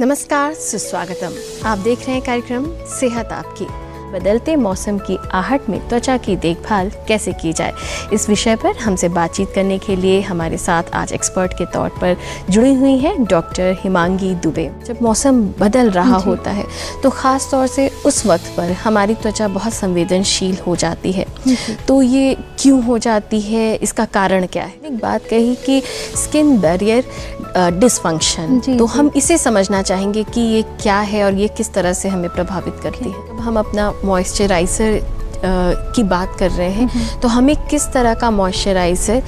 नमस्कार, सुस्वागतम। आप देख रहे हैं कार्यक्रम सेहत आपकी। बदलते मौसम की आहट में त्वचा की देखभाल कैसे की जाए, इस विषय पर हमसे बातचीत करने के लिए हमारे साथ आज एक्सपर्ट के तौर पर जुड़ी हुई हैं डॉक्टर हिमांगी दुबे। जब मौसम बदल रहा होता है तो ख़ास तौर से उस वक्त पर हमारी त्वचा बहुत संवेदनशील हो जाती है। तो ये क्यों हो जाती है, इसका कारण क्या है? एक बात कही कि स्किन बैरियर डिसफंक्शन, तो हम इसे समझना चाहेंगे कि ये क्या है और ये किस तरह से हमें प्रभावित करती है। अब हम अपना मॉइस्चराइज़र की बात कर रहे हैं तो हमें किस तरह का मॉइस्चराइज़र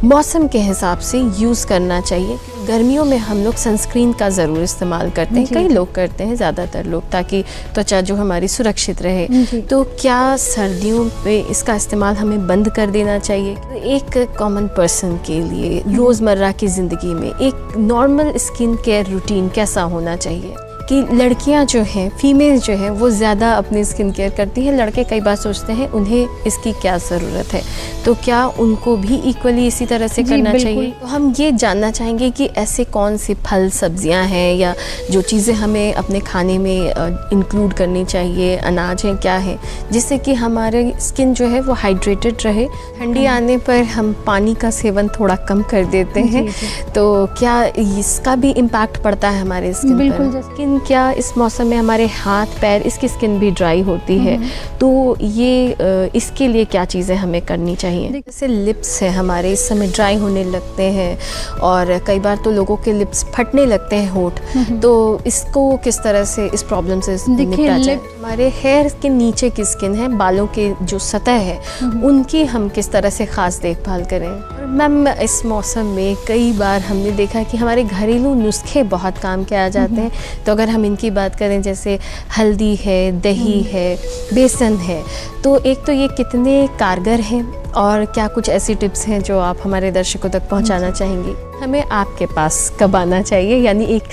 मौसम के हिसाब से यूज़ करना चाहिए। गर्मियों में हम लोग सनस्क्रीन का ज़रूर इस्तेमाल करते हैं, कई लोग करते हैं, ज़्यादातर लोग, ताकि त्वचा जो हमारी सुरक्षित रहे। तो क्या सर्दियों पे इसका इस्तेमाल हमें बंद कर देना चाहिए? एक कॉमन पर्सन के लिए रोज़मर्रा की ज़िंदगी में एक नॉर्मल स्किन केयर रूटीन कैसा होना चाहिए? कि लड़कियां जो हैं, फीमेल जो हैं, वो ज़्यादा अपनी स्किन केयर करती हैं। लड़के कई बार सोचते हैं उन्हें इसकी क्या ज़रूरत है, तो क्या उनको भी इक्वली इसी तरह से करना चाहिए? तो हम ये जानना चाहेंगे कि ऐसे कौन से फल सब्जियां हैं या जो चीज़ें हमें अपने खाने में इंक्लूड करनी चाहिए, अनाज हैं, क्या है, जिससे कि हमारे स्किन जो है वो हाइड्रेटेड रहे। ठंडी आने पर हम पानी का सेवन थोड़ा कम कर देते हैं, तो क्या इसका भी इम्पैक्ट पड़ता है हमारे स्किन पर? स्किन क्या इस मौसम में हमारे हाथ पैर, इसकी स्किन भी ड्राई होती है, तो ये इसके लिए क्या चीज़ें हमें करनी चाहिए? जैसे लिप्स है हमारे, इस समय ड्राई होने लगते हैं और कई बार तो लोगों के लिप्स फटने लगते हैं, होठ, तो इसको किस तरह से इस प्रॉब्लम से निपटा जाए? हमारे हेयर के नीचे की स्किन है, बालों के जो सतह है, उनकी हम किस तरह से ख़ास देखभाल करें? मैम, इस मौसम में कई बार हमने देखा कि हमारे घरेलू नुस्खे बहुत काम के आ जाते हैं। तो अगर हम इनकी बात करें, जैसे हल्दी है, दही है, बेसन है, तो एक तो ये कितने कारगर हैं और क्या कुछ ऐसी टिप्स हैं जो आप हमारे दर्शकों तक पहुंचाना चाहेंगी? हमें आपके पास कब आना चाहिए, यानी एक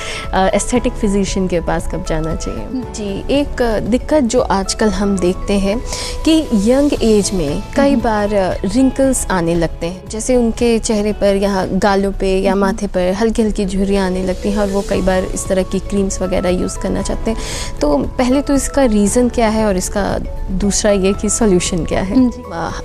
एस्थेटिक फिजिशियन के पास कब जाना चाहिए? जी, एक दिक्कत जो आजकल हम देखते हैं कि यंग एज में कई बार रिंकल्स आने लगते हैं, जैसे उनके चेहरे पर, यहाँ गालों पे या माथे पर हल्की हल्की झुर्रियाँ आने लगती हैं और वो कई बार इस तरह की क्रीम्स वगैरह यूज़ करना चाहते हैं। तो पहले तो इसका रीज़न क्या है और इसका दूसरा ये कि सॉल्यूशन क्या है?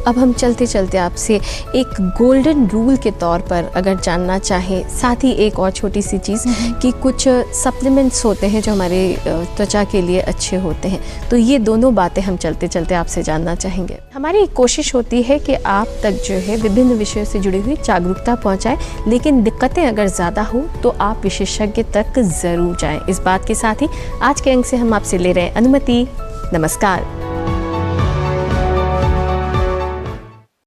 अब हम चलते चलते आपसे एक गोल्डन रूल के तौर पर अगर जानना चाहें, साथ ही एक और छोटी सी चीज़ कि कुछ सप्लीमेंट्स होते हैं जो हमारे त्वचा के लिए अच्छे होते हैं, तो ये दोनों बातें हम चलते चलते आपसे जानना चाहेंगे। हमारी कोशिश होती है कि आप तक जो है विभिन्न विषयों से जुड़ी हुई जागरूकता पहुंचाएं, लेकिन दिक्कतें अगर ज़्यादा हो तो आप विशेषज्ञ तक ज़रूर जाएं। इस बात के साथ ही आज के अंक से हम आपसे ले रहे हैं अनुमति। नमस्कार।